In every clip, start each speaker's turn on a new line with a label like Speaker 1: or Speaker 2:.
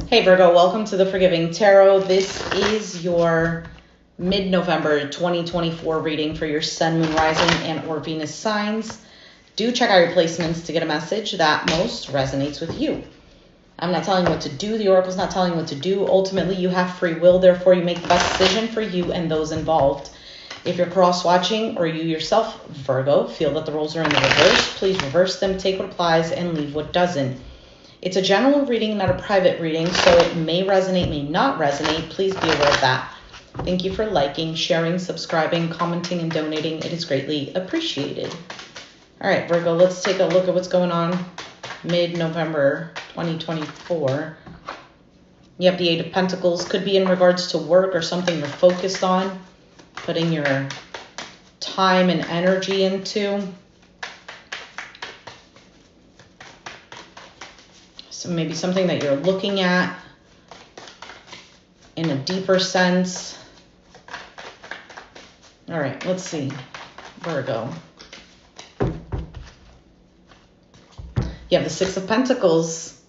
Speaker 1: Hey Virgo, welcome to the Forgiving Tarot. This is your mid-November 2024 reading for your Sun, Moon, Rising, and or Venus signs. Do check out your placements to get a message that most resonates with you. I'm not telling you what to do. The Oracle's not telling you what to do. Ultimately, you have free will. Therefore, you make the best decision for you and those involved. If you're cross-watching or you yourself, Virgo, feel that the roles are in the reverse, please reverse them, take what applies, and leave what doesn't. It's a general reading, not a private reading, so it may resonate, may not resonate. Please be aware of that. Thank you for liking, sharing, subscribing, commenting, and donating. It is greatly appreciated. All right, Virgo, let's take a look at what's going on mid-November 2024. You have the Eight of Pentacles. Could be in regards to work or something you're focused on, putting your time and energy into. So maybe something that you're looking at in a deeper sense. All right, let's see. Virgo. You have the Six of Pentacles.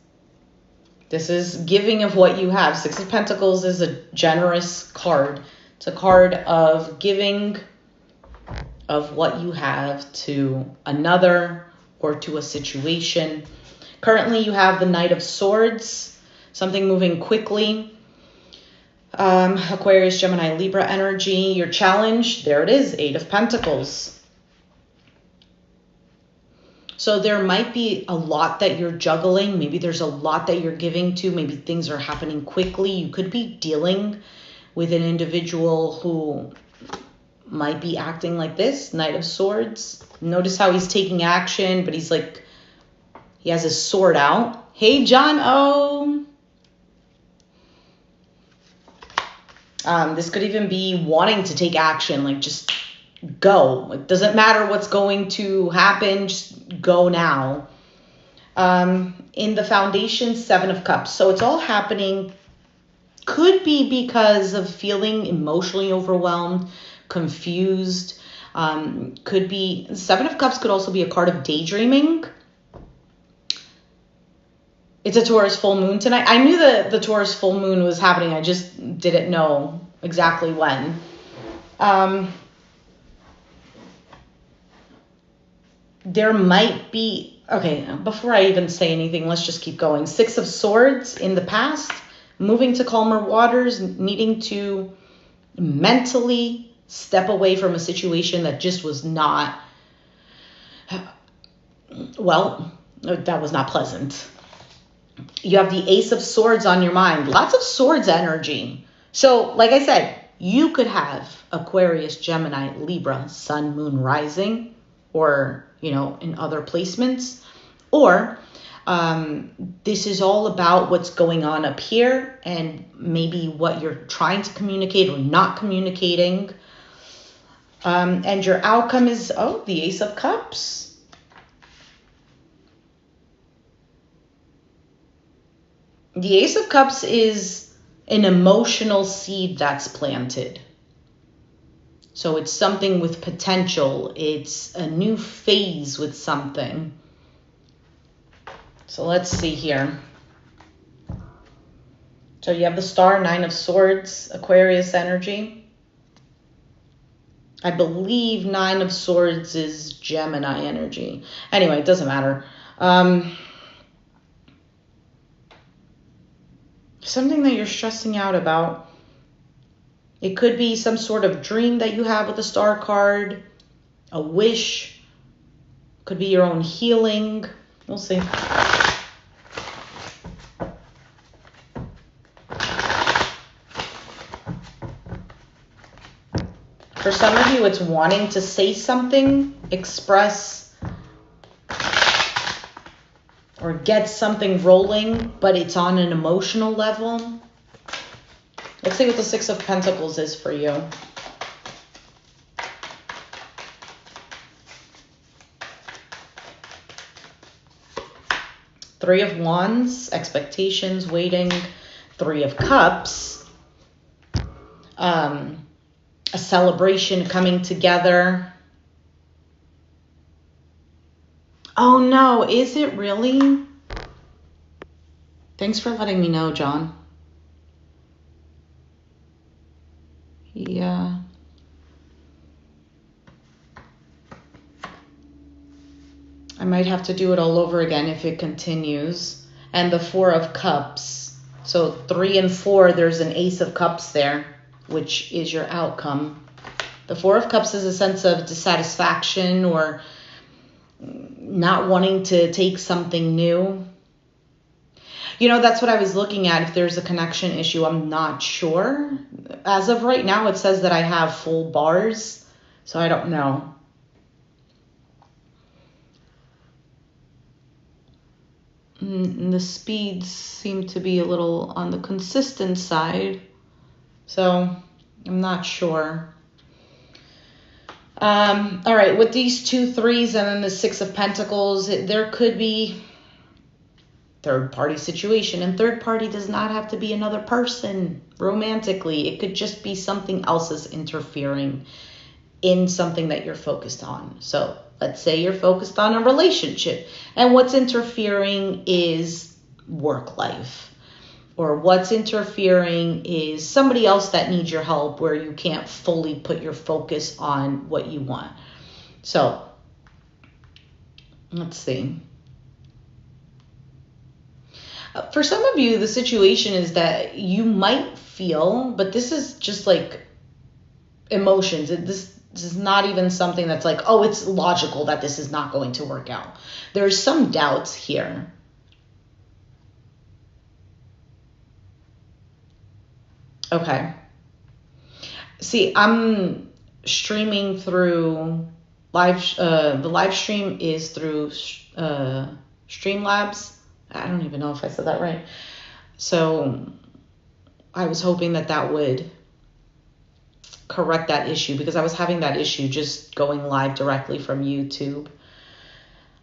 Speaker 1: This is giving of what you have. Six of Pentacles is a generous card. It's a card of giving of what you have to another or to a situation. Currently, you have the Knight of Swords, something moving quickly. Aquarius, Gemini, Libra energy. Your challenge, there it is, Eight of Pentacles. So there might be a lot that you're juggling. Maybe there's a lot that you're giving to. Maybe things are happening quickly. You could be dealing with an individual who might be acting like this, Knight of Swords. Notice how he's taking action, but he's like, he has his sword out. Hey, John O. This could even be wanting to take action, like just go. It doesn't matter what's going to happen, just go now. In the Foundation, Seven of Cups. So it's all happening. Could be because of feeling emotionally overwhelmed, confused. Could be, Seven of Cups could also be a card of daydreaming. It's a Taurus full moon tonight. I knew that the Taurus full moon was happening. I just didn't know exactly when. There might be... Okay, before I even say anything, let's just keep going. Six of Swords in the past. Moving to calmer waters. Needing to mentally step away from a situation that just was not... Well, that was not pleasant. You have the Ace of Swords on your mind. Lots of swords energy. So, like I said, you could have Aquarius, Gemini, Libra, Sun, Moon, Rising, or, you know, in other placements. Or this is all about what's going on up here and maybe what you're trying to communicate or not communicating. And your outcome is, oh, the Ace of Cups. The Ace of Cups is an emotional seed that's planted. So it's something with potential. It's a new phase with something. So let's see here. So you have the Star, Nine of Swords, Aquarius energy. I believe Nine of Swords is Gemini energy. Anyway, it doesn't matter. Something that you're stressing out about. It could be some sort of dream that you have with the Star card, a wish, could be your own healing. We'll see. For some of you, it's wanting to say something, express, or get something rolling, but it's on an emotional level. Let's see what the Six of Pentacles is for you. Three of Wands, expectations, waiting. Three of Cups, a celebration coming together. Oh no, is it really? Thanks for letting me know, John. Yeah. I might have to do it all over again if it continues. And the Four of Cups. So 3 and 4, there's an Ace of Cups there, which is your outcome. The Four of Cups is a sense of dissatisfaction or not wanting to take something new. You know, that's what I was looking at. If there's a connection issue, I'm not sure. As of right now, it says that I have full bars, so I don't know. The speeds seem to be a little on the consistent side, so I'm not sure. All right, with these 2 3s and then the 6 of Pentacles, there could be third party situation, and third party does not have to be another person romantically. It could just be something else is interfering in something that you're focused on. So let's say you're focused on a relationship and what's interfering is work life, or what's interfering is somebody else that needs your help where you can't fully put your focus on what you want. So let's see. For some of you, the situation is that you might feel, but this is just like emotions. This is not even something that's like, oh, it's logical that this is not going to work out. There's some doubts here. Okay. See, I'm streaming through the live stream is through Streamlabs. I don't even know if I said that right. So I was hoping that would correct that issue, because I was having that issue just going live directly from YouTube.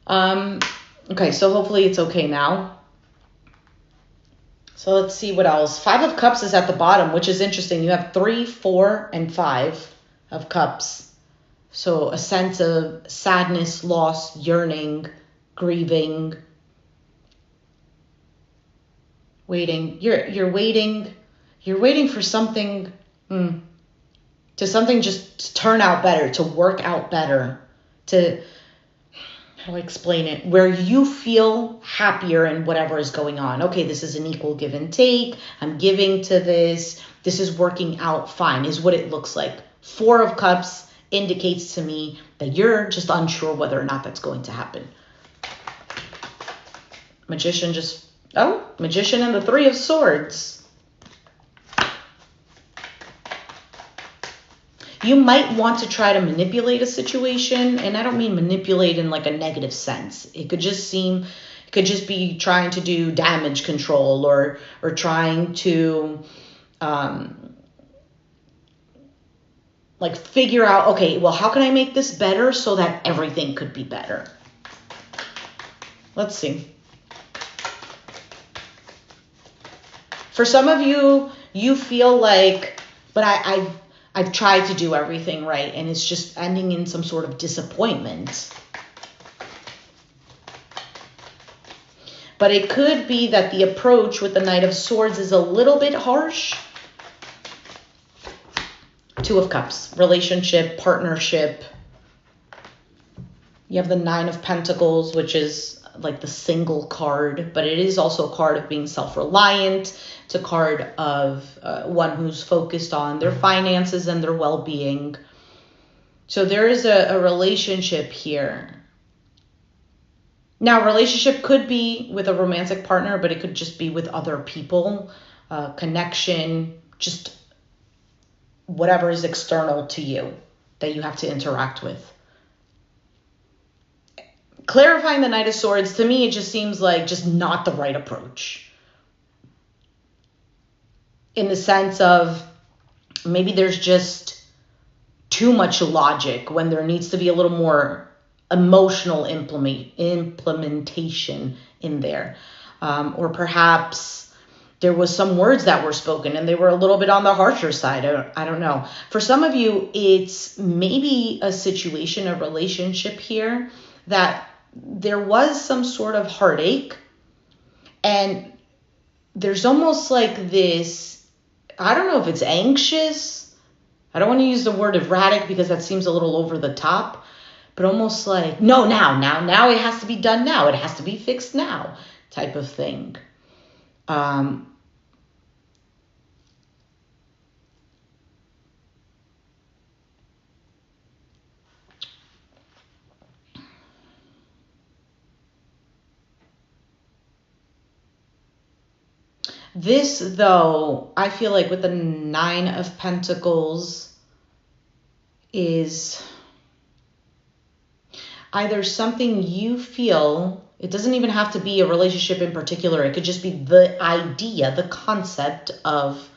Speaker 1: Okay, so hopefully it's okay now. So let's see what else. 5 of Cups is at the bottom, which is interesting. You have 3, 4, and 5 of Cups. So a sense of sadness, loss, yearning, grieving, waiting. You're waiting for something to something just to turn out better, to work out better, to, how do I explain it, where you feel happier in whatever is going on. Okay, this is an equal give and take. I'm giving to this. This is working out fine, is what it looks like. 4 of Cups indicates to me that you're just unsure whether or not that's going to happen. Magician and the 3 of Swords. You might want to try to manipulate a situation, and I don't mean manipulate in like a negative sense. It could just be trying to do damage control or trying to like figure out, okay, well, how can I make this better so that everything could be better? Let's see. For some of you, you feel like, but I've tried to do everything right, and it's just ending in some sort of disappointment. But it could be that the approach with the Knight of Swords is a little bit harsh. 2 of Cups, relationship, partnership. You have the 9 of Pentacles, which is like the single card, but it is also a card of being self-reliant. It's a card of one who's focused on their finances and their well-being. So there is a relationship here. Now, relationship could be with a romantic partner, but it could just be with other people, connection, just whatever is external to you that you have to interact with. Clarifying the Knight of Swords, to me, it just seems like just not the right approach. In the sense of maybe there's just too much logic when there needs to be a little more emotional implementation in there. Or perhaps there was some words that were spoken and they were a little bit on the harsher side. I don't know. For some of you, it's maybe a situation, a relationship here that there was some sort of heartache, and there's almost like this, I don't know if it's anxious. I don't want to use the word erratic because that seems a little over the top, but almost like, no, now it has to be done now. It has to be fixed now type of thing. This, though, I feel like with the Nine of Pentacles is either something you feel, it doesn't even have to be a relationship in particular. It could just be the idea, the concept of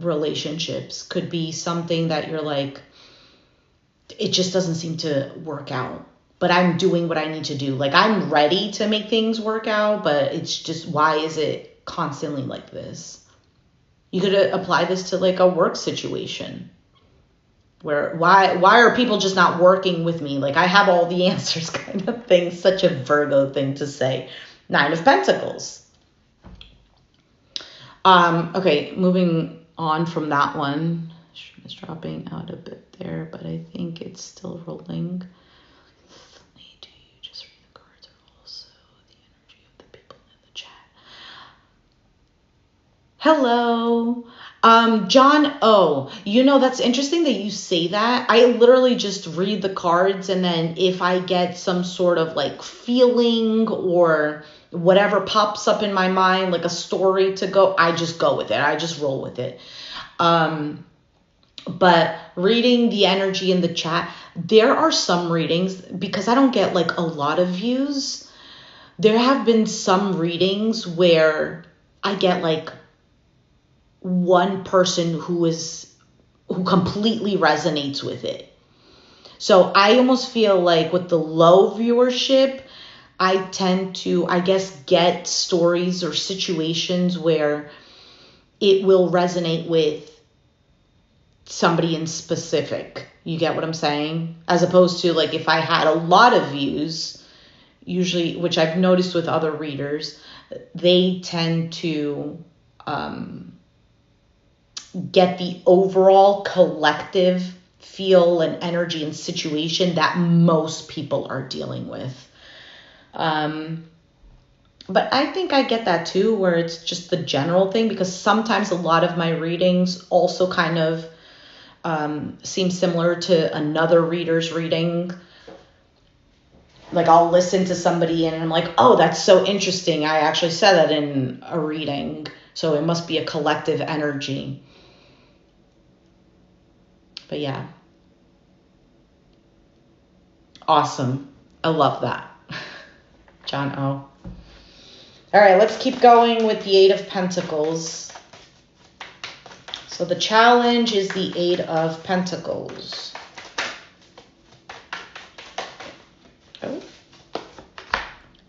Speaker 1: relationships. Could be something that you're like, it just doesn't seem to work out. But I'm doing what I need to do. Like, I'm ready to make things work out, but it's just, why is it constantly like this? You could apply this to like a work situation where why are people just not working with me? Like, I have all the answers kind of thing. Such a Virgo thing to say. Nine of Pentacles. Okay, moving on from that one. It's dropping out a bit there, but I think it's still rolling. Hello. John O. That's interesting that you say that. I literally just read the cards, and then if I get some sort of like feeling or whatever pops up in my mind, like a story to go, I just go with it. I just roll with it. But reading the energy in the chat, there are some readings, because I don't get like a lot of views. There have been some readings where I get like one person who completely resonates with it. So I almost feel like with the low viewership, I tend to, I guess, get stories or situations where it will resonate with somebody in specific. You get what I'm saying? As opposed to like if I had a lot of views, usually, which I've noticed with other readers, they tend to get the overall collective feel and energy and situation that most people are dealing with. But I think I get that too, where it's just the general thing, because sometimes a lot of my readings also kind of seem similar to another reader's reading. Like I'll listen to somebody and I'm like, oh, that's so interesting. I actually said that in a reading. So it must be a collective energy. But yeah. Awesome. I love that. John O. All right, let's keep going with the Eight of Pentacles. So the challenge is the Eight of Pentacles. Oh.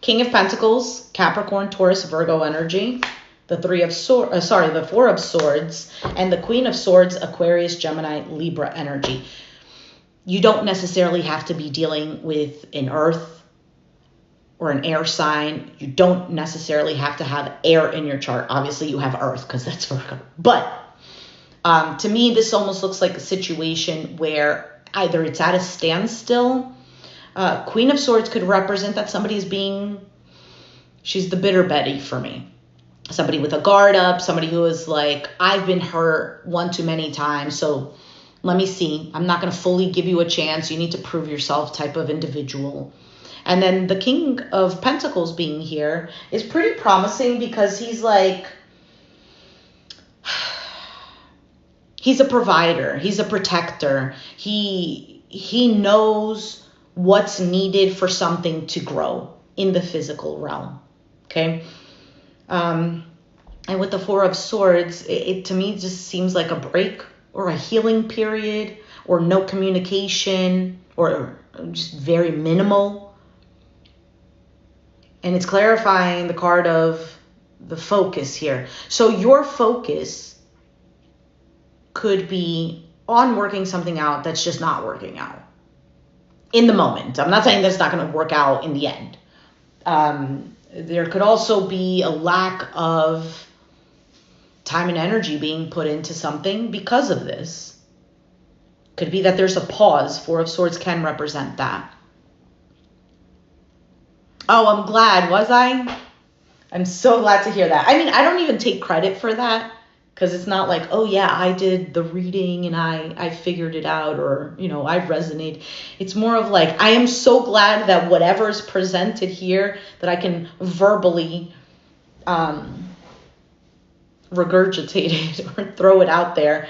Speaker 1: King of Pentacles, Capricorn, Taurus, Virgo energy. The the Four of Swords, and the Queen of Swords, Aquarius, Gemini, Libra energy. You don't necessarily have to be dealing with an earth or an air sign. You don't necessarily have to have air in your chart. Obviously, you have earth because that's Virgo. But to me, this almost looks like a situation where either it's at a standstill. Queen of Swords could represent that somebody is she's the bitter Betty for me. Somebody with a guard up, somebody who is like, I've been hurt one too many times, so let me see. I'm not going to fully give you a chance. You need to prove yourself type of individual. And then the King of Pentacles being here is pretty promising, because he's like, he's a provider. He's a protector. He knows what's needed for something to grow in the physical realm. Okay. And with the Four of Swords, it to me just seems like a break or a healing period, or no communication, or just very minimal. And it's clarifying the card of the focus here. So your focus could be on working something out that's just not working out in the moment. I'm not saying that's not going to work out in the end. There could also be a lack of time and energy being put into something because of this. Could be that there's a pause. Four of Swords can represent that. Oh, I'm glad. Was I? I'm so glad to hear that. I mean, I don't even take credit for that because it's not like, oh yeah, I did the reading and I figured it out, or, you know, I resonate. It's more of like, I am so glad that whatever is presented here, that I can verbally regurgitate it or throw it out there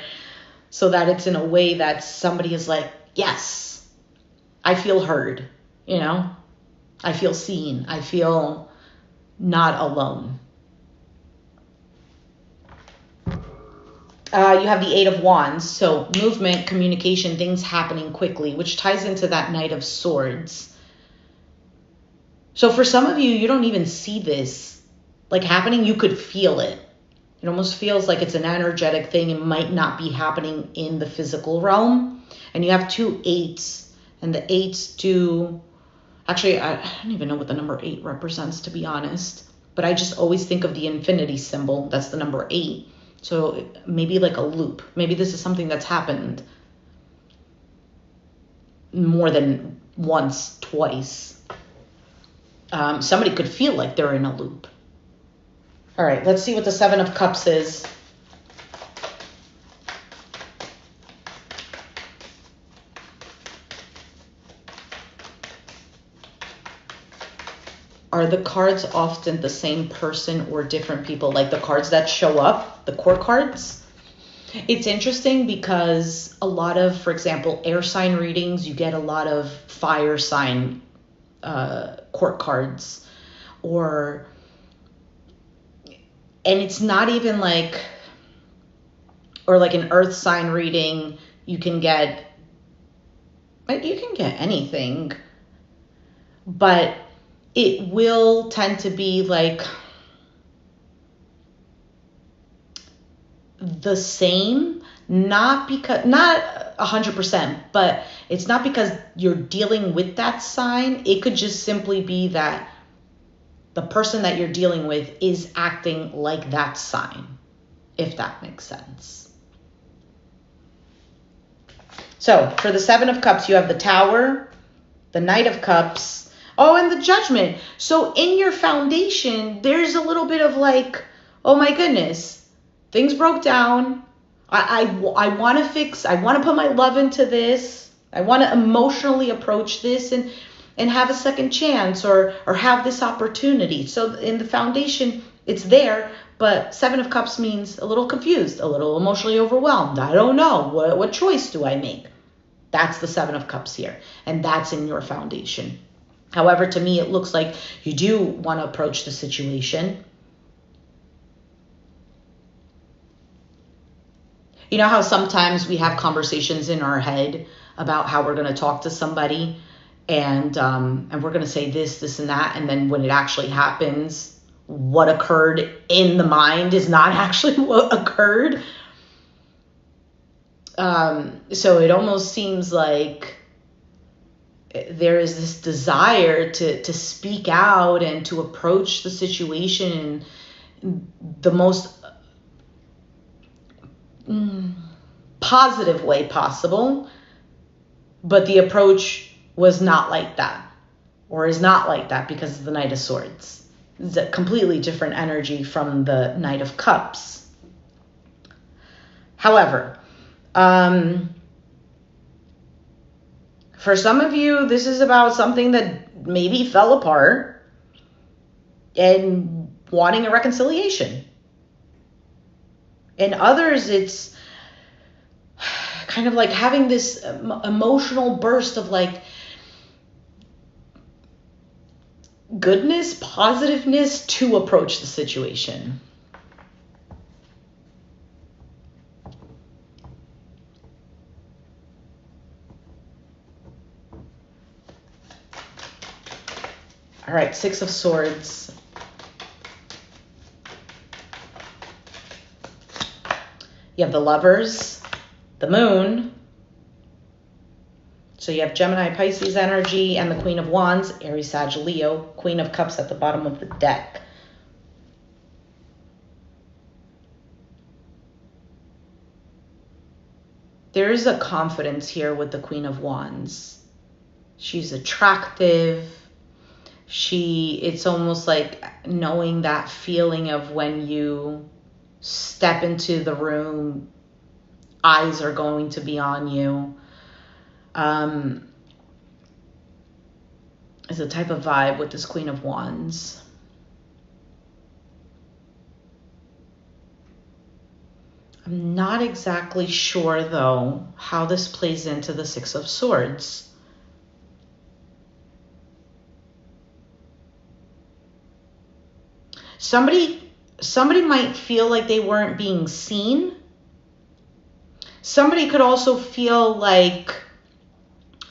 Speaker 1: so that it's in a way that somebody is like, yes, I feel heard, you know, I feel seen, I feel not alone. You have the Eight of Wands, so movement, communication, things happening quickly, which ties into that Knight of Swords. So for some of you, you don't even see this like happening. You could feel it. It almost feels like it's an energetic thing. It might not be happening in the physical realm. And you have two eights, and the eights do, actually, I don't even know what the number 8 represents, to be honest, but I just always think of the infinity symbol. That's the number 8. So maybe like a loop. Maybe this is something that's happened more than once, twice. Somebody could feel like they're in a loop. All right, let's see what the Seven of Cups is. Are the cards often the same person or different people? Like the cards that show up, the court cards? It's interesting because a lot of, for example, air sign readings, you get a lot of fire sign court cards. And it's not even like, or like an earth sign reading, you can get anything, but it will tend to be like the same, not 100%, but it's not because you're dealing with that sign. It could just simply be that the person that you're dealing with is acting like that sign, if that makes sense. So for the Seven of Cups, you have the Tower, the Knight of Cups, oh, and the Judgment. So in your foundation, there's a little bit of like, oh my goodness, things broke down. I want to fix, I want to put my love into this. I want to emotionally approach this and have a second chance or have this opportunity. So in the foundation, it's there, but Seven of Cups means a little confused, a little emotionally overwhelmed. I don't know. What choice do I make? That's the Seven of Cups here, and that's in your foundation. However, to me, it looks like you do want to approach the situation. You know how sometimes we have conversations in our head about how we're going to talk to somebody, and we're going to say this, and that, and then when it actually happens, what occurred in the mind is not actually what occurred. So it almost seems like there is this desire to speak out and to approach the situation in the most positive way possible, but the approach was not like that, or is not like that because of the Knight of Swords. It's a completely different energy from the Knight of Cups. However, for some of you, this is about something that maybe fell apart and wanting a reconciliation. In others, it's kind of like having this emotional burst of like goodness, positiveness to approach the situation. All right, Six of Swords. You have the Lovers, the Moon, So you have Gemini, Pisces energy, and the Queen of Wands, Aries, Sag, Leo, Queen of Cups at the bottom of the deck. There is a confidence here with the Queen of Wands. She's attractive. It's almost like knowing that feeling of when you step into the room, eyes are going to be on you. Is a type of vibe with this Queen of Wands. I'm not exactly sure, though, how this plays into the Six of Swords. Somebody might feel like they weren't being seen. Somebody could also feel like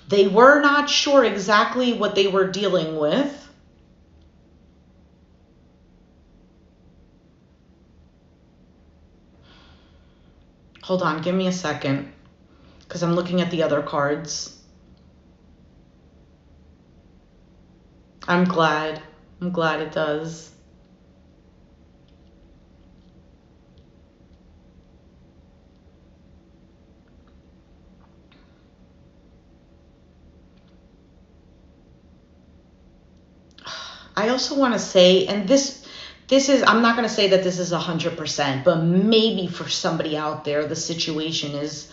Speaker 1: they were not sure exactly what they were dealing with. Hold on, give me a second, because I'm looking at the other cards. I'm glad it does. I also want to say, and this is, I'm not going to say that this is 100%, but maybe for somebody out there, the situation is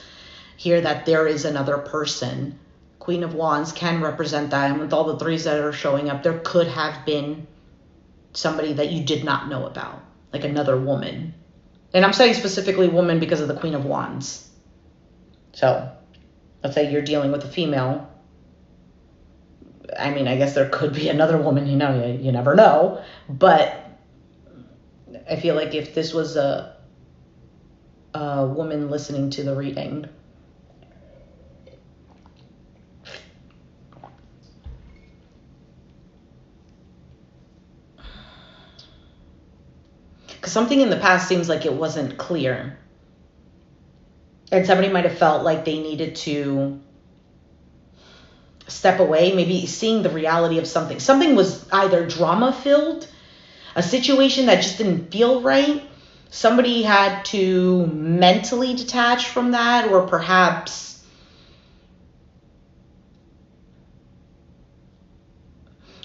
Speaker 1: here that there is another person. Queen of Wands can represent that. And with all the threes that are showing up, there could have been somebody that you did not know about, like another woman. And I'm saying specifically woman because of the Queen of Wands. So let's say you're dealing with a female. I mean, I guess there could be another woman, you never know. But I feel like if this was a woman listening to the reading, because something in the past seems like it wasn't clear. And somebody might have felt like they needed to step away, maybe seeing the reality of something. Something was either drama-filled, a situation that just didn't feel right. Somebody had to mentally detach from that, or perhaps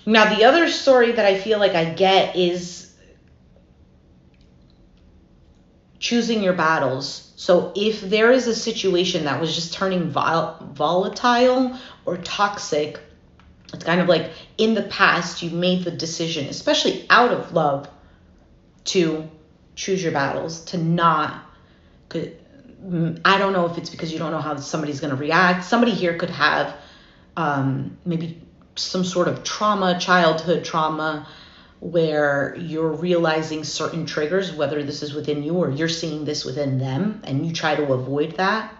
Speaker 1: now the other story that I feel like I get is choosing your battles. So if there is a situation that was just turning volatile or toxic, it's kind of like in the past you made the decision, especially out of love, to choose your battles, to not, I don't know if it's because you don't know how somebody's going to react. Somebody here could have maybe some sort of trauma, childhood trauma, where you're realizing certain triggers, whether this is within you or you're seeing this within them, and you try to avoid that.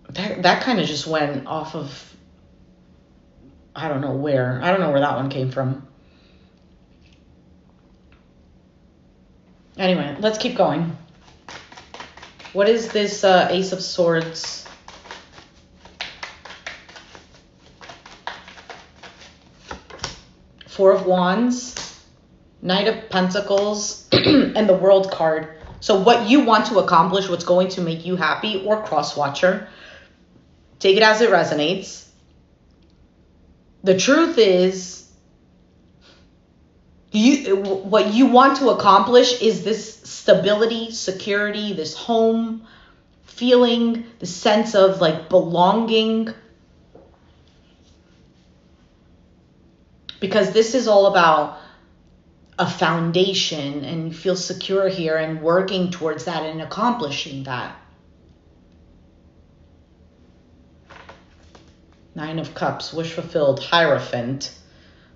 Speaker 1: That kind of just went off of, I don't know where that one came from. Anyway, let's keep going. What is this Ace of Swords? Four of Wands, Knight of Pentacles, and the World card. So what you want to accomplish, what's going to make you happy, or cross-watcher. Take it as it resonates. The truth is, what you want to accomplish is this stability, security, this home feeling, the sense of like belonging. Because this is all about a foundation, and you feel secure here and working towards that and accomplishing that. Nine of Cups, wish fulfilled, Hierophant,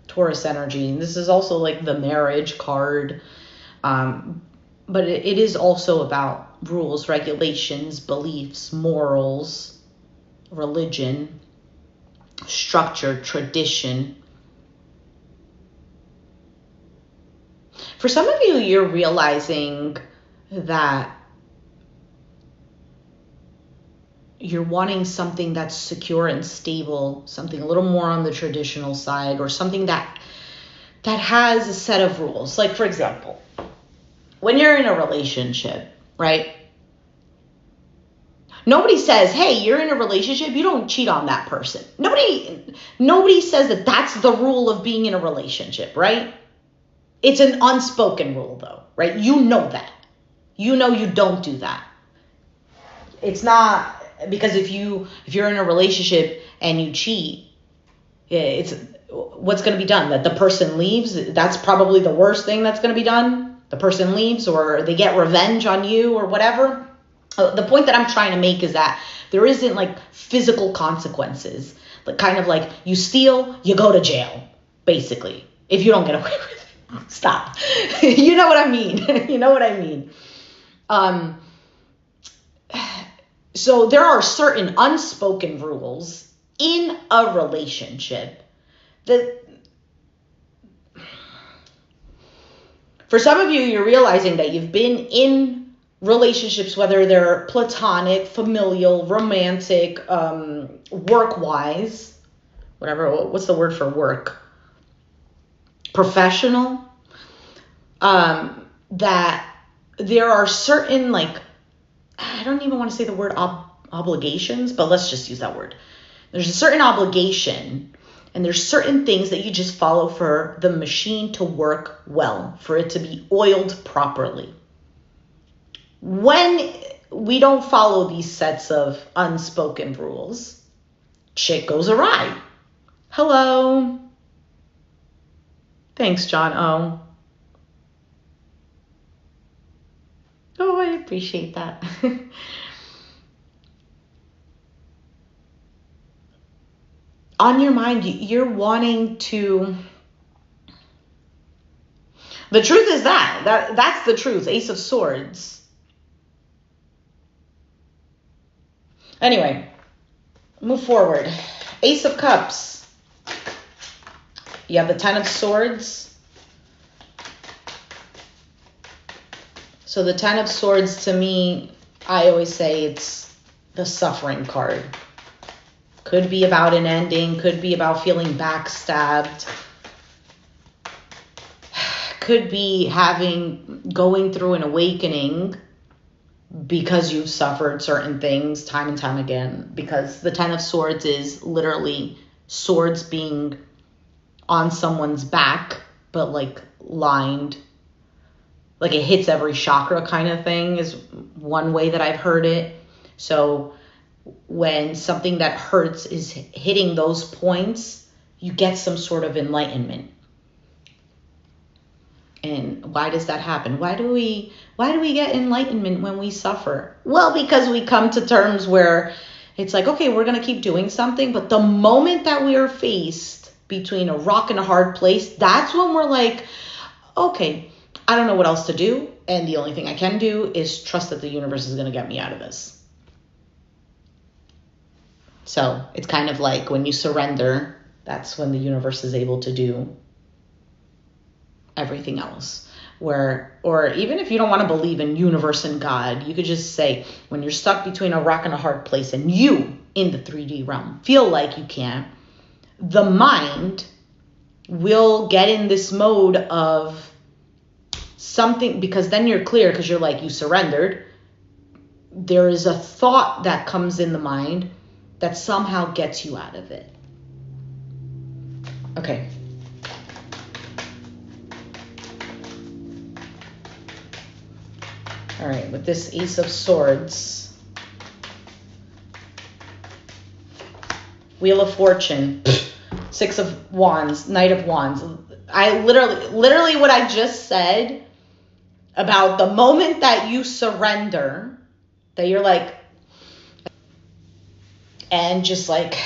Speaker 1: Taurus energy. And this is also like the marriage card. But it is also about rules, regulations, beliefs, morals, religion, structure, tradition. For some of you, you're realizing that you're wanting something that's secure and stable, something a little more on the traditional side, or something that has a set of rules. Like, for example, when you're in a relationship, right? Nobody says, hey, you're in a relationship, you don't cheat on that person. Nobody says that that's the rule of being in a relationship, right? It's an unspoken rule, though, right? You know that. You know you don't do that. It's not, because if you're in a relationship and you cheat, it's what's going to be done? That the person leaves? That's probably the worst thing that's going to be done. The person leaves, or they get revenge on you, or whatever. The point that I'm trying to make is that there isn't like physical consequences. Like, kind of like, you steal, you go to jail, basically, if you don't get away with it. Stop. You know what I mean? You know what I mean? So there are certain unspoken rules in a relationship that, for some of you, you're realizing that you've been in relationships, whether they're platonic, familial, romantic, work-wise, whatever, what's the word for work? Professional. That there are certain, like, I don't even want to say the word obligations, but let's just use that word. There's a certain obligation, and there's certain things that you just follow for the machine to work well, for it to be oiled properly. When we don't follow these sets of unspoken rules, shit goes awry. Hello. Thanks, John O. Oh, I appreciate that. On your mind, you're wanting to... The truth is that's the truth. Ace of Swords. Anyway, move forward. Ace of Cups. You have the Ten of Swords. So the Ten of Swords, to me, I always say it's the suffering card. Could be about an ending. Could be about feeling backstabbed. Could be going through an awakening because you've suffered certain things time and time again. Because the Ten of Swords is literally swords being on someone's back, but like lined. Like it hits every chakra kind of thing is one way that I've heard it. So when something that hurts is hitting those points, you get some sort of enlightenment. And why does that happen? Why do we get enlightenment when we suffer? Well, because we come to terms where it's like, okay, we're going to keep doing something. But the moment that we are faced between a rock and a hard place, that's when we're like, okay, I don't know what else to do. And the only thing I can do is trust that the universe is going to get me out of this. So it's kind of like when you surrender, that's when the universe is able to do everything else. Or even if you don't want to believe in universe and God, you could just say, when you're stuck between a rock and a hard place and you in the 3D realm feel like you can't, the mind will get in this mode of something, because then you're clear, because you're like, you surrendered. There is a thought that comes in the mind that somehow gets you out of it. Okay. All right, with this Ace of Swords, Wheel of Fortune, Six of Wands, Knight of Wands. I literally what I just said about the moment that you surrender, that you're like, and just like,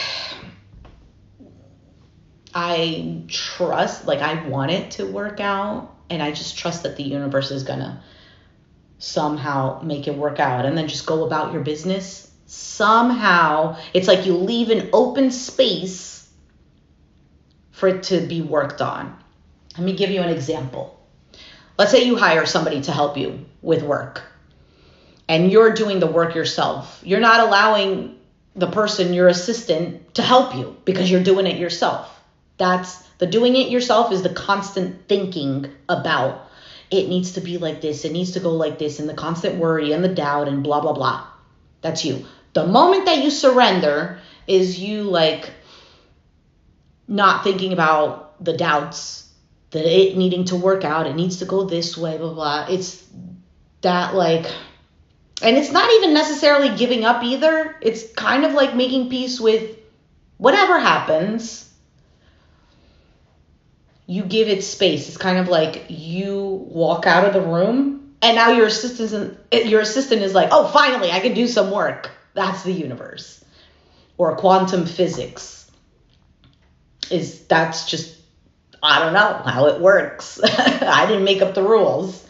Speaker 1: I trust, like I want it to work out, and I just trust that the universe is gonna somehow make it work out, and then just go about your business. Somehow, it's like you leave an open space for it to be worked on. Let me give you an example. Let's say you hire somebody to help you with work, and you're doing the work yourself. You're not allowing the person, your assistant, to help you because you're doing it yourself. That's the doing it yourself is the constant thinking about it needs to be like this, it needs to go like this, and the constant worry and the doubt and blah, blah, blah. That's you. The moment that you surrender is you like not thinking about the doubts, that it needing to work out, it needs to go this way, blah, blah. It's that like, and it's not even necessarily giving up either. It's kind of like making peace with whatever happens. You give it space. It's kind of like you walk out of the room and now your assistant is like, oh, finally, I can do some work. That's the universe. Or quantum physics. That's just, I don't know how it works. I didn't make up the rules.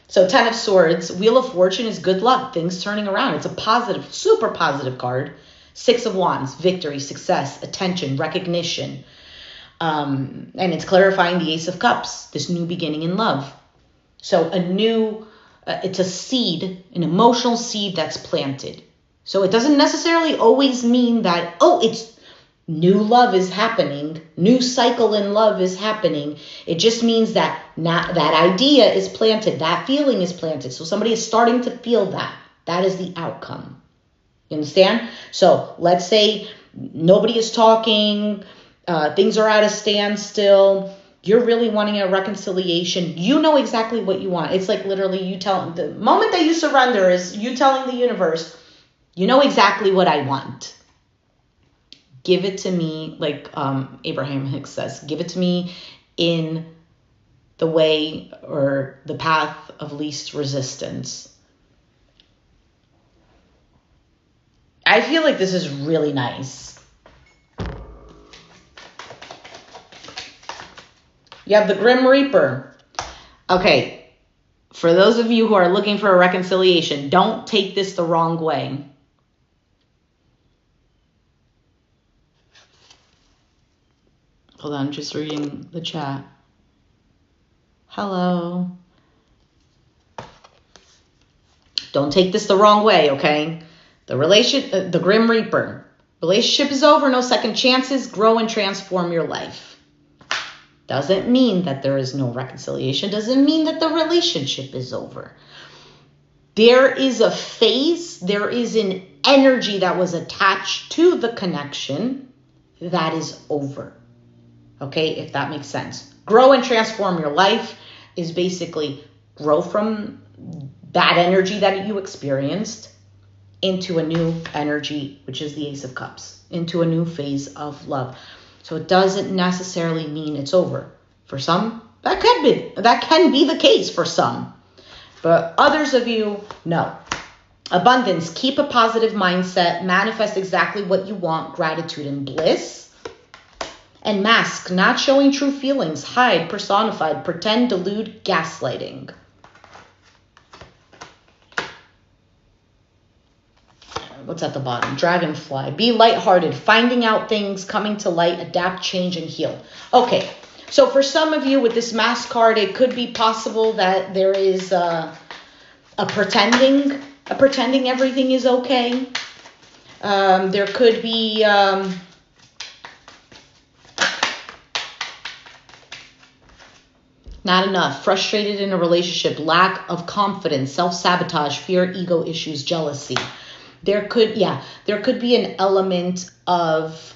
Speaker 1: So 10 of Swords, Wheel of Fortune is good luck, things turning around. It's a positive, super positive card. 6 of Wands, victory, success, attention, recognition. And it's clarifying the Ace of Cups, this new beginning in love. So it's a seed, an emotional seed that's planted. So it doesn't necessarily always mean that, it's new love is happening, new cycle in love is happening. It just means that that idea is planted, that feeling is planted. So somebody is starting to feel that. That is the outcome. You understand? So let's say nobody is talking, things are at a standstill. You're really wanting a reconciliation. You know exactly what you want. It's like literally the moment that you surrender is you telling the universe, you know exactly what I want. Give it to me, like Abraham Hicks says, give it to me in the way or the path of least resistance. I feel like this is really nice. You have the Grim Reaper. Okay, for those of you who are looking for a reconciliation, don't take this the wrong way. Hold on, just reading the chat. Hello. Don't take this the wrong way, okay? The Grim Reaper. Relationship is over, no second chances. Grow and transform your life. Doesn't mean that there is no reconciliation. Doesn't mean that the relationship is over. There is a phase, there is an energy that was attached to the connection that is over. Okay, if that makes sense. Grow and transform your life is basically grow from that energy that you experienced into a new energy, which is the Ace of Cups, into a new phase of love. So it doesn't necessarily mean it's over. For some, that can be the case for some. But others of you, no. Abundance, keep a positive mindset, manifest exactly what you want, gratitude and bliss. And mask, not showing true feelings, hide, personified, pretend, delude, gaslighting. What's at the bottom? Dragonfly, be lighthearted, finding out things, coming to light, adapt, change, and heal. Okay, so for some of you with this mask card, it could be possible that there is a pretending everything is okay. There could be... not enough, frustrated in a relationship, lack of confidence, self-sabotage, fear, ego issues, jealousy. There could be an element of,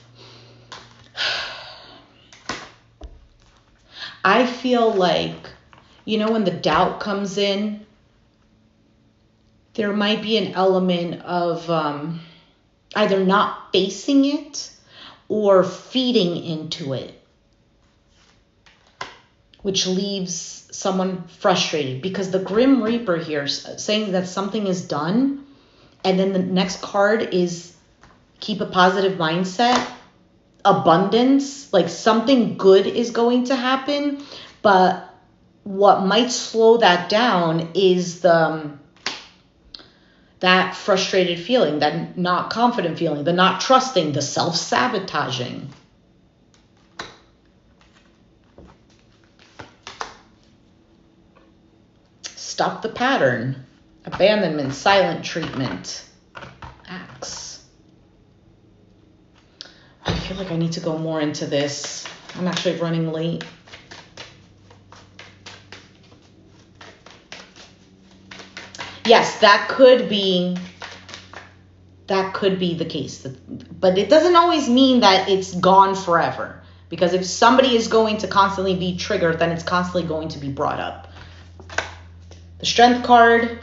Speaker 1: I feel like, when the doubt comes in, there might be an element of either not facing it or feeding into it, which leaves someone frustrated, because the Grim Reaper here is saying that something is done, and then the next card is keep a positive mindset, abundance, like something good is going to happen, but what might slow that down is that frustrated feeling, that not confident feeling, the not trusting, the self-sabotaging. Stop the pattern. Abandonment, silent treatment. Axe. feel like I need to go more into this. I'm actually running late. Yes, that could be the case. But it doesn't always mean that it's gone forever. Because if somebody is going to constantly be triggered, then it's constantly going to be brought up. The Strength card,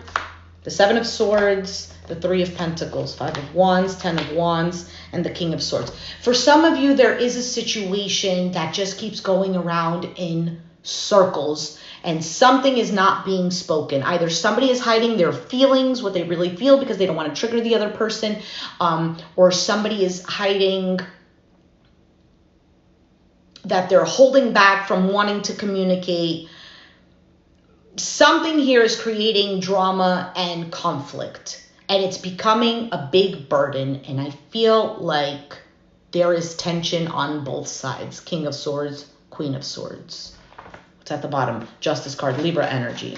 Speaker 1: the Seven of Swords, the Three of Pentacles, Five of Wands, Ten of Wands, and the King of Swords. For some of you, there is a situation that just keeps going around in circles and something is not being spoken. Either somebody is hiding their feelings, what they really feel, because they don't want to trigger the other person, or somebody is hiding that they're holding back from wanting to communicate. Something here is creating drama and conflict, and it's becoming a big burden, and I feel like there is tension on both sides. King of Swords, Queen of Swords. What's at the bottom? Justice card, Libra energy,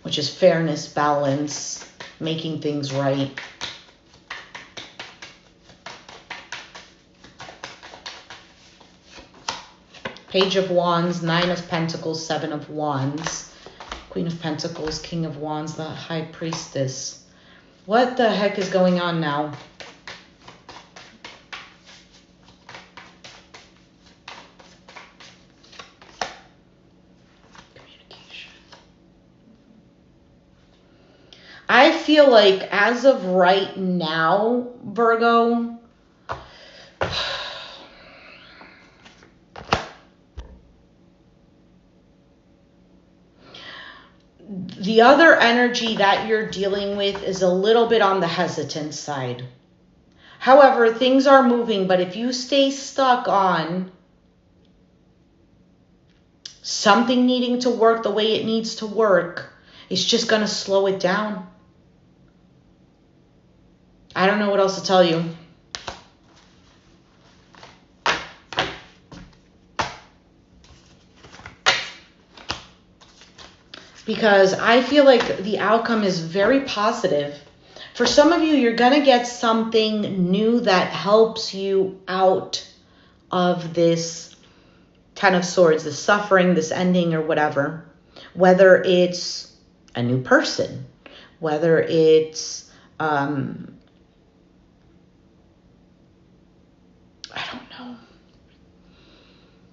Speaker 1: which is fairness, balance, making things right. Page of Wands, Nine of Pentacles, Seven of Wands, Queen of Pentacles, King of Wands, the High Priestess. What the heck is going on now? Communication. I feel like as of right now, Virgo, the other energy that you're dealing with is a little bit on the hesitant side. However, things are moving, but if you stay stuck on something needing to work the way it needs to work, it's just going to slow it down. I don't know what else to tell you. Because I feel like the outcome is very positive. For some of you, you're going to get something new that helps you out of this Ten of Swords, this suffering, this ending, or whatever. Whether it's a new person, whether it's, I don't know,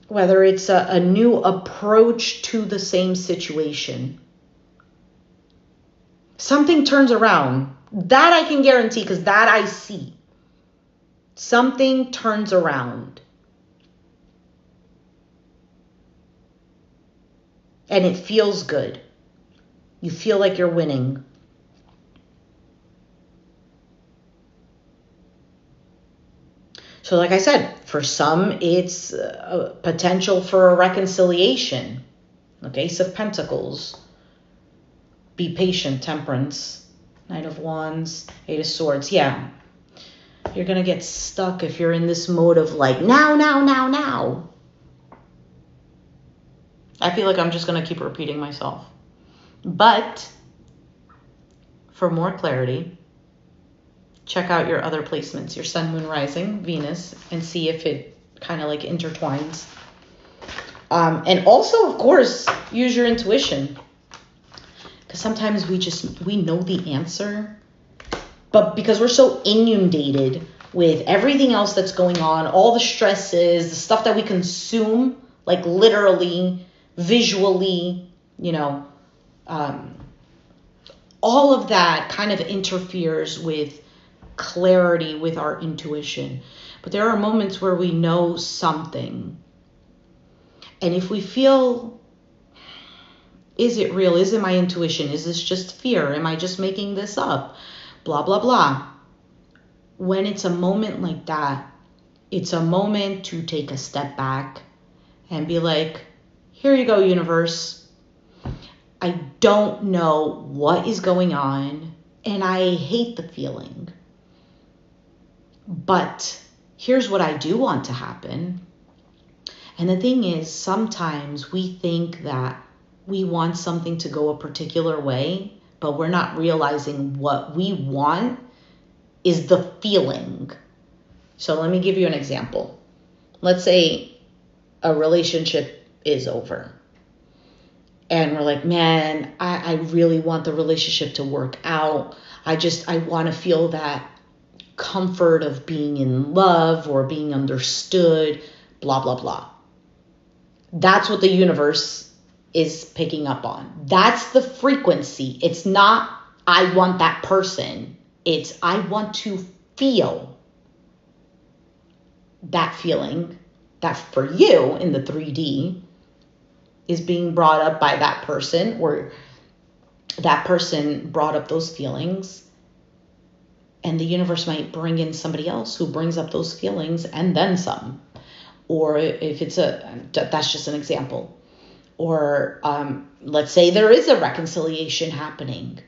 Speaker 1: whether it's a new approach to the same situation. Something turns around. That I can guarantee, because that I see. Something turns around. And it feels good. You feel like you're winning. So like I said, for some, it's a potential for a reconciliation. Okay, Ace of Pentacles. Be patient, Temperance. Knight of Wands, Eight of Swords. Yeah, you're going to get stuck if you're in this mode of like, now. I feel like I'm just going to keep repeating myself. But for more clarity, check out your other placements, your Sun, Moon, Rising, Venus, and see if it kind of like intertwines. And also, of course, use your intuition. Because sometimes we know the answer, but because we're so inundated with everything else that's going on, all the stresses, the stuff that we consume, like literally, visually, all of that kind of interferes with clarity, with our intuition. But there are moments where we know something. And if we feel, is it real? Is it my intuition? Is this just fear? Am I just making this up? Blah, blah, blah. When it's a moment like that, it's a moment to take a step back and be like, here you go, universe. I don't know what is going on, and I hate the feeling. But here's what I do want to happen. And the thing is, sometimes we think that we want something to go a particular way, but we're not realizing what we want is the feeling. So let me give you an example. let's say a relationship is over. And we're like, man, I really want the relationship to work out. I want to feel that comfort of being in love or being understood, blah, blah, blah. That's what the universe is picking up on. That's the frequency. It's not, I want that person. It's, I want to feel that feeling that for you in the 3D is being brought up by that person, or that person brought up those feelings. And the universe might bring in somebody else who brings up those feelings and then some. Or if it's that's just an example. Or let's say there is a reconciliation happening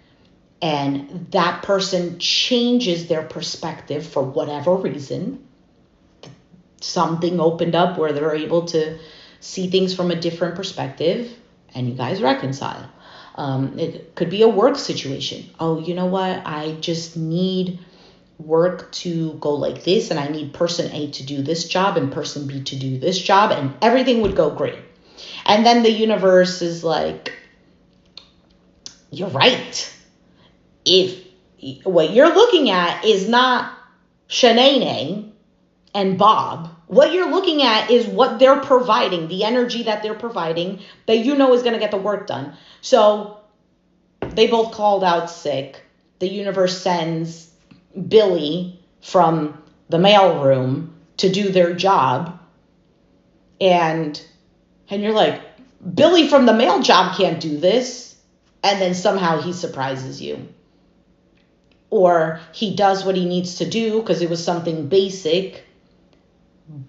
Speaker 1: and that person changes their perspective for whatever reason. Something opened up where they're able to see things from a different perspective and you guys reconcile. It could be a work situation. Oh, you know what? I just need work to go like this, and I need person A to do this job and person B to do this job, and everything would go great. And then the universe is like, you're right. If what you're looking at is not Shanae and Bob, what you're looking at is what they're providing, the energy that they're providing that you know is going to get the work done. So they both called out sick. The universe sends Billy from the mailroom to do their job. And you're like, Billy from the mail job can't do this. And then somehow he surprises you. Or he does what he needs to do because it was something basic.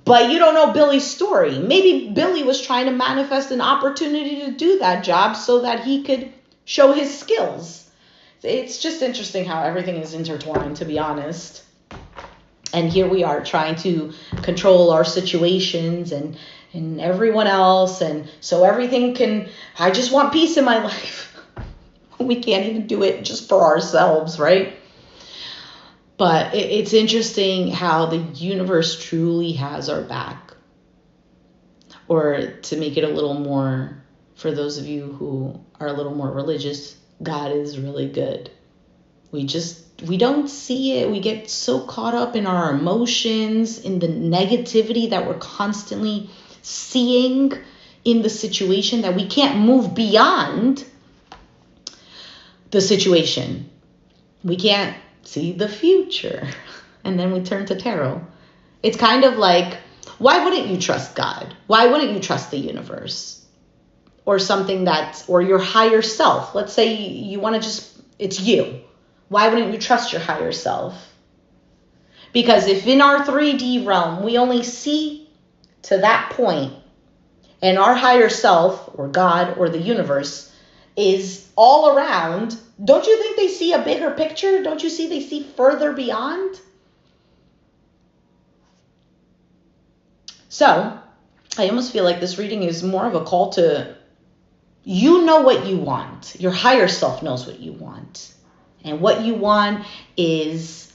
Speaker 1: But you don't know Billy's story. Maybe Billy was trying to manifest an opportunity to do that job so that he could show his skills. It's just interesting how everything is intertwined, to be honest. And here we are trying to control our situations and everyone else. And so everything can, I just want peace in my life. We can't even do it just for ourselves, right? But it's interesting how the universe truly has our back. Or to make it a little more, for those of you who are a little more religious, God is really good. We don't see it. We get so caught up in our emotions, in the negativity that we're constantly seeing in the situation that we can't move beyond the situation. We can't see the future. And then we turn to tarot. It's kind of like, why wouldn't you trust God? Why wouldn't you trust the universe? Or something or your higher self. Let's say you want to it's you. Why wouldn't you trust your higher self? Because if in our 3D realm, we only see to that point, and our higher self, or God, or the universe, is all around, don't you think they see a bigger picture? Don't you see they see further beyond? So, I almost feel like this reading is more of a call to, you know what you want. Your higher self knows what you want. And what you want is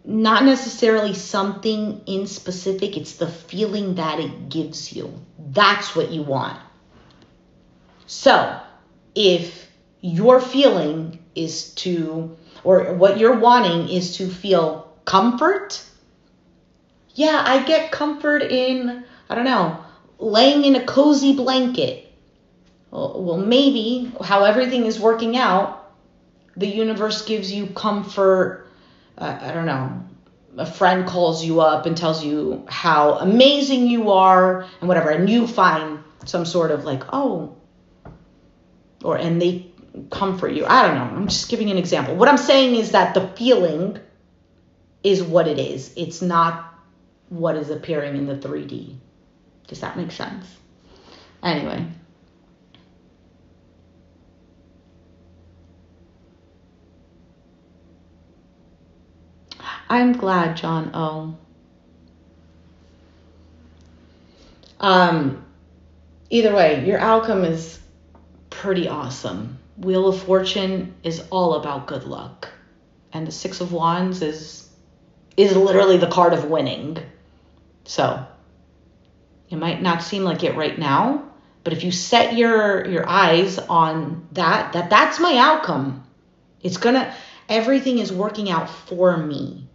Speaker 1: not necessarily something in specific. It's the feeling that it gives you. That's what you want. So, if your feeling is to, or what you're wanting is to feel comfort, yeah, I get comfort in, I don't know, laying in a cozy blanket. Well, maybe how everything is working out, the universe gives you comfort. I don't know. A friend calls you up and tells you how amazing you are and whatever. And you find some sort of like, oh, and they comfort you. I don't know. I'm just giving an example. What I'm saying is that the feeling is what it is. It's not what is appearing in the 3D. Does that make sense? Anyway. I'm glad, John O. Either way, your outcome is pretty awesome. Wheel of Fortune is all about good luck. And the Six of Wands is literally the card of winning. So, It might not seem like it right now, but if you set your eyes on that's my outcome. Everything is working out for me,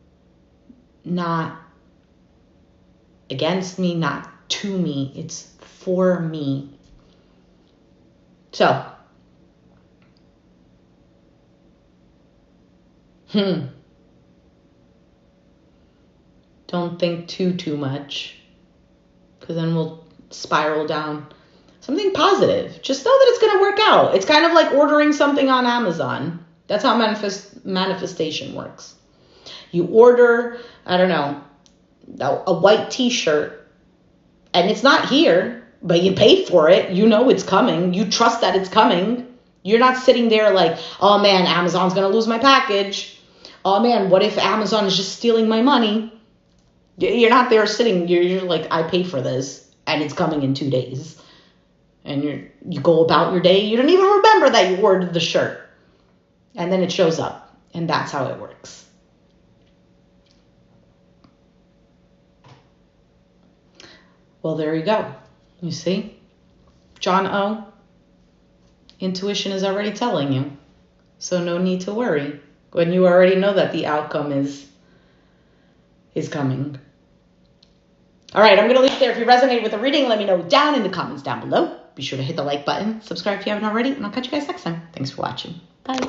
Speaker 1: not against me, not to me. It's for me. So, don't think too much, because then we'll spiral down. Something positive. Just know that it's going to work out. It's kind of like ordering something on Amazon. That's how manifestation works. You order, I don't know, a white t-shirt, and it's not here, but you paid for it. You know it's coming. You trust that it's coming. You're not sitting there like, oh man, Amazon's going to lose my package. Oh man, what if Amazon is just stealing my money? You're not there sitting, you're like, I paid for this, and it's coming in 2 days. And you go about your day, you don't even remember that you ordered the shirt. And then it shows up, and that's how it works. Well, there you go. You see? John O. Intuition is already telling you. So no need to worry when you already know that the outcome is coming. All right, I'm going to leave it there. If you resonate with the reading, let me know down in the comments down below. Be sure to hit the like button, subscribe if you haven't already, and I'll catch you guys next time. Thanks for watching. Bye.